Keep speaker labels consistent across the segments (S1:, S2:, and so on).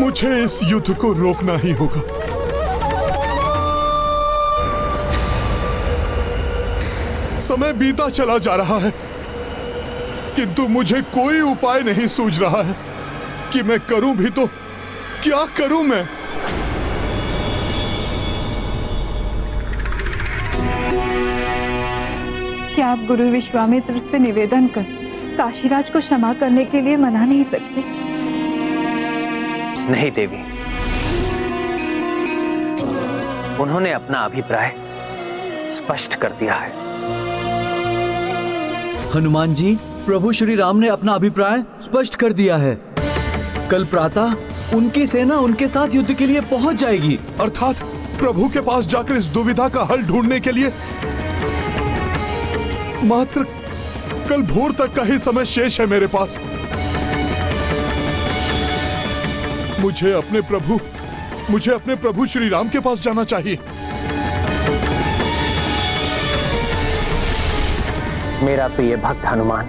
S1: मुझे इस युद्ध को रोकना ही होगा। समय बीता चला जा रहा है, किंतु मुझे कोई उपाय नहीं सूझ रहा है कि मैं करूं भी तो क्या करूं मैं।
S2: क्या आप गुरु विश्वामित्र से निवेदन कर काशीराज को क्षमा करने के लिए मना नहीं सकते?
S3: नहीं देवी, उन्होंने अपना अभिप्राय स्पष्ट कर दिया है।
S4: हनुमान जी, प्रभु श्री राम ने अपना अभिप्राय स्पष्ट कर दिया है। कल प्रातः उनकी सेना उनके साथ युद्ध के लिए पहुंच जाएगी।
S1: अर्थात प्रभु के पास जाकर इस दुविधा का हल ढूंढने के लिए मात्र कल भोर तक का ही समय शेष है मेरे पास। मुझे अपने प्रभु श्री राम के पास जाना चाहिए।
S3: मेरा प्रिय भक्त हनुमान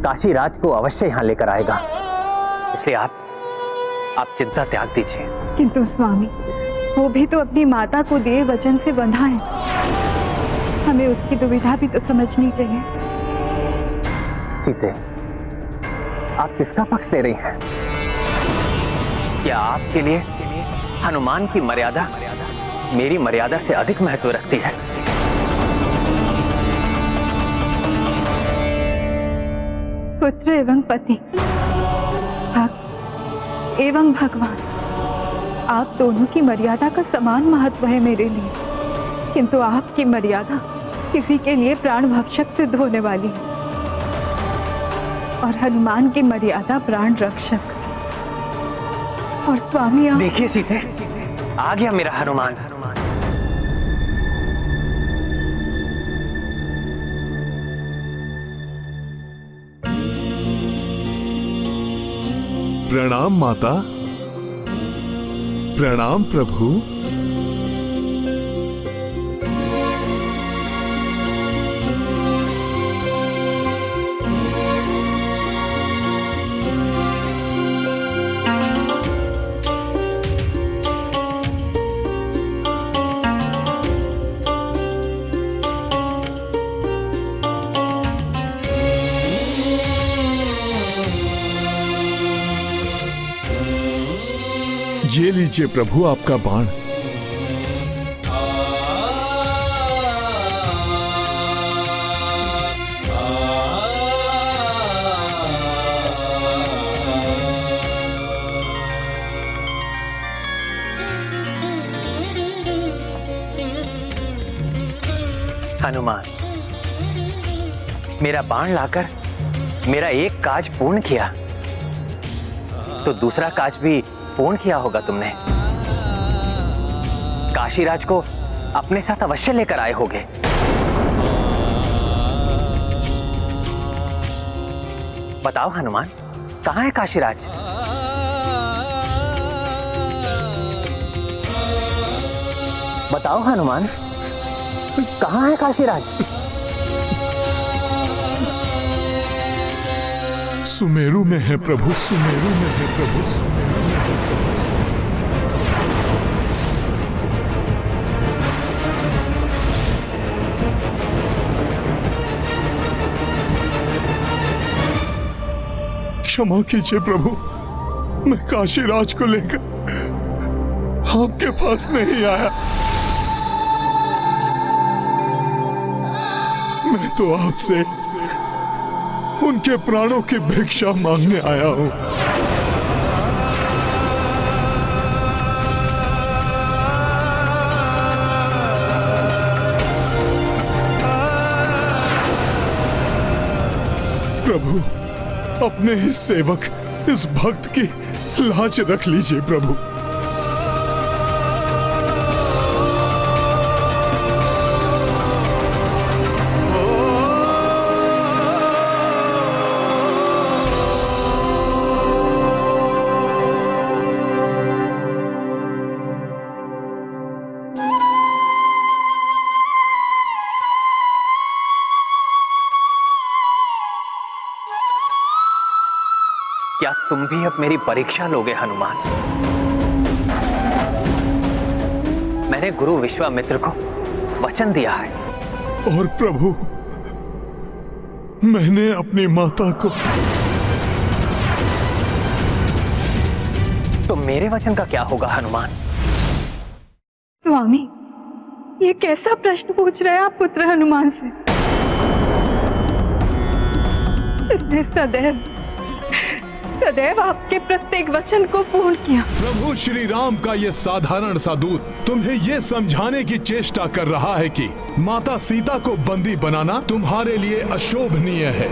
S3: काशीराज को अवश्य यहाँ लेकर आएगा, इसलिए आप चिंता त्याग दीजिए।
S2: किंतु स्वामी, वो भी तो अपनी माता को दिए वचन से बंधा है, हमें उसकी दुविधा भी तो समझनी चाहिए।
S3: सीते, आप किसका पक्ष ले रही हैं? क्या आपके लिए हनुमान की मर्यादा मेरी मर्यादा से अधिक महत्व रखती है?
S2: पुत्र एवं पति, भक्त एवं भगवान, आप दोनों की मर्यादा का समान महत्व है मेरे लिए, किंतु आपकी मर्यादा किसी के लिए प्राण भक्षक सिद्ध होने वाली है और हनुमान की मर्यादा प्राण रक्षक। और स्वामी, आप
S3: देखिए सीते, आ गया मेरा हनुमान।
S1: प्रणाम माता, प्रणाम प्रभु। ये लीजिए प्रभु आपका बाण।
S3: हनुमान, मेरा बाण लाकर मेरा एक काज पूर्ण किया, तो दूसरा काज भी पूर्ण किया होगा तुमने। काशीराज को अपने साथ अवश्य लेकर आए होगे। बताओ हनुमान, कहां है काशीराज? बताओ हनुमान, कहां है काशीराज?
S1: सुमेरु में है प्रभु, सुमेरु में है प्रभु, सुमेरु में है प्रभु। क्षमा कीजिए प्रभु, मैं काशीराज को लेकर आपके पास नहीं आया। मैं तो आपसे उनके प्राणों की भिक्षा मांगने आया हूं। प्रभु, अपने इस सेवक, इस भक्त की लाज रख लीजिए प्रभु।
S3: क्या तुम भी अब मेरी परीक्षा लोगे हनुमान? मैंने गुरु विश्वामित्र को वचन दिया है।
S1: और प्रभु, मैंने अपनी माता को।
S3: तो मेरे वचन का क्या होगा हनुमान?
S2: स्वामी, ये कैसा प्रश्न पूछ रहे हैं आप पुत्र हनुमान से, जिसने सदैव आपके प्रत्येक वचन को पूर्ण किया।
S1: प्रभु श्री राम का ये साधारण सा दूत तुम्हें ये समझाने की चेष्टा कर रहा है कि माता सीता को बंदी बनाना तुम्हारे लिए अशोभनीय है।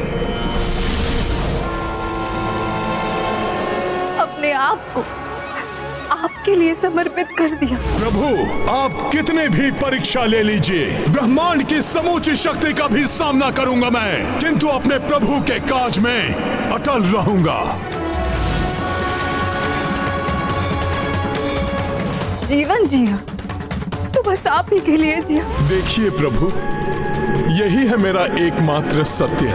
S2: अपने आप को आपके लिए समर्पित कर दिया।
S1: प्रभु, आप कितने भी परीक्षा ले लीजिए, ब्रह्मांड की समूची शक्ति का भी सामना करूंगा मैं, किंतु अपने प्रभु के काज में अटल रहूंगा।
S2: जीवन जिया तो बस आप ही के लिए जिया।
S1: देखिए प्रभु, यही है मेरा एकमात्र सत्य।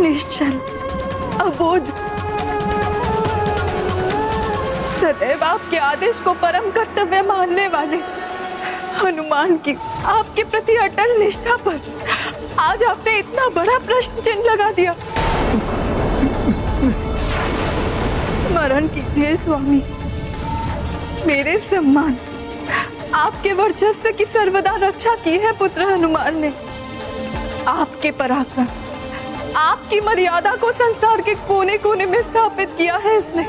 S2: निश्चल, अबोध, सदैव आपके आदेश को परम कर्तव्य मानने वाले हनुमान की आपके प्रति अटल निष्ठा पर आज आपने इतना बड़ा प्रश्न चिन्ह लगा दिया। स्मरण कीजिए स्वामी, मेरे सम्मान, आपके वर्चस्व की सर्वदा रक्षा की है पुत्र हनुमान ने। आपके पराक्रम, आपकी मर्यादा को संसार के कोने कोने में स्थापित किया है इसने।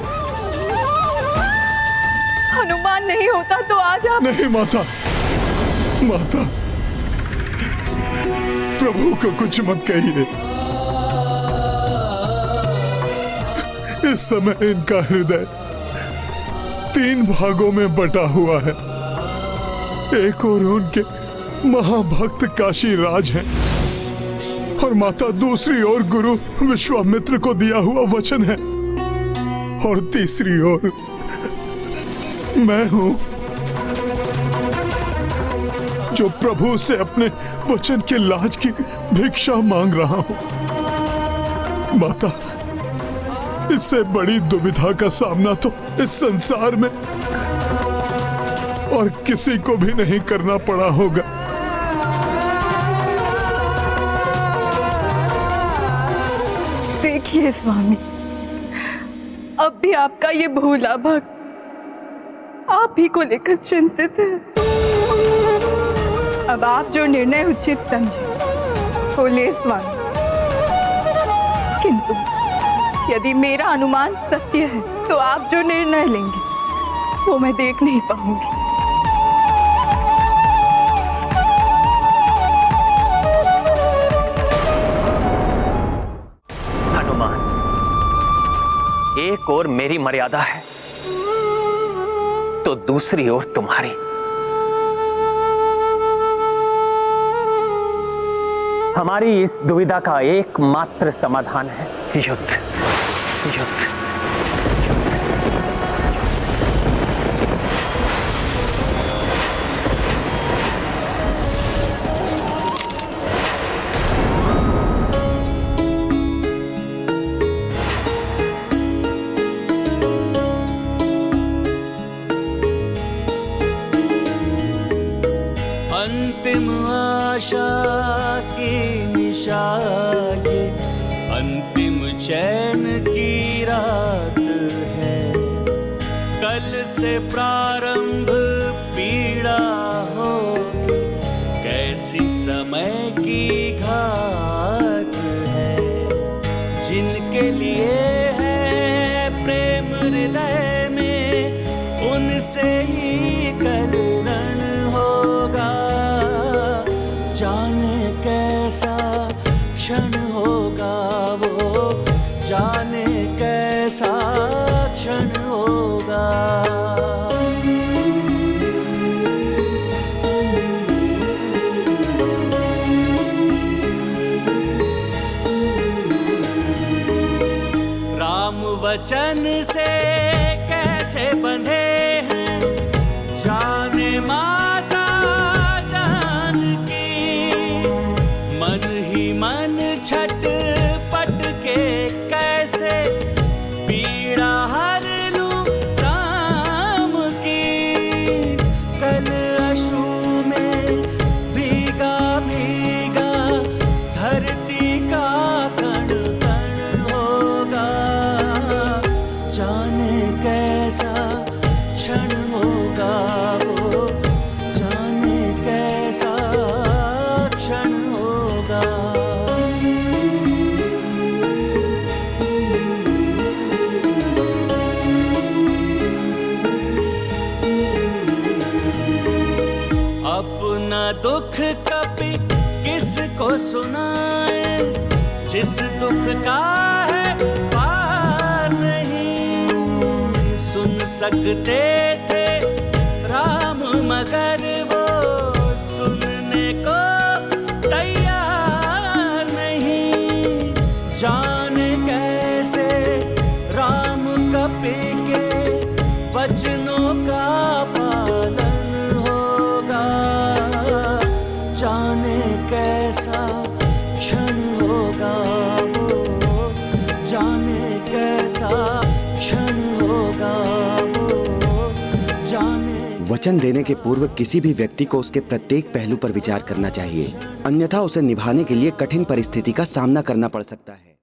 S2: हनुमान नहीं होता तो आज आप।
S1: नहीं माता, माता, प्रभु को कुछ मत कहिए। इस समय इनका हृदय 3 भागों में बटा हुआ है। एक और उनके महाभक्त काशी राज हैं और माता दूसरी ओर गुरु विश्वामित्र को दिया हुआ वचन है, और तीसरी ओर मैं हूं जो प्रभु से अपने वचन के लाज की भिक्षा मांग रहा हूं। माता, इससे बड़ी दुविधा का सामना तो इस संसार में और किसी को भी नहीं करना पड़ा होगा।
S2: देखिए स्वामी, अब भी आपका ये भोला भक्त आप ही को लेकर चिंतित है। अब आप जो निर्णय उचित समझे वो ले स्वामी, किंतु यदि मेरा अनुमान सत्य है तो आप जो निर्णय लेंगे वो मैं देख नहीं पाऊंगी।
S3: हनुमान, एक ओर मेरी मर्यादा है तो दूसरी ओर तुम्हारी। हमारी इस दुविधा का एकमात्र समाधान है युद्ध। युद्ध, युद्ध।
S5: अंतिम आशा की निशा ये, अंतिम चैन की रात है। कल से प्रारंभ पीड़ा होगी, कैसी समय की घात है। जिनके लिए है प्रेम हृदय में, उनसे ही कल रण होगा। जाने कैसा क्षण होगा वो, जाने कैसा क्षण होगा। राम वचन से कैसे बंधे हैं, जाने माता जानकी। मन ही मन छटपट के कैसे पीड़ा हर लूं राम की। कल अश्रु में भीगा भीगा धरती का कण कण होगा। जाने कैसा क्षण होगा वो, जाने कैसा क्षण होगा। अपना दुख कभी किसको सुनाए, जिस दुख का है पार नहीं। सुन सकते थे राम मगर वो सुनने को तैयार नहीं। जाने कैसे राम कपि के वचनों का पालन होगा। जाने कैसा क्षण होगा वो, जाने कैसा क्षण होगा वो, जाने।
S6: वचन देने के पूर्व किसी भी व्यक्ति को उसके प्रत्येक पहलू पर विचार करना चाहिए, अन्यथा उसे निभाने के लिए कठिन परिस्थिति का सामना करना पड़ सकता है।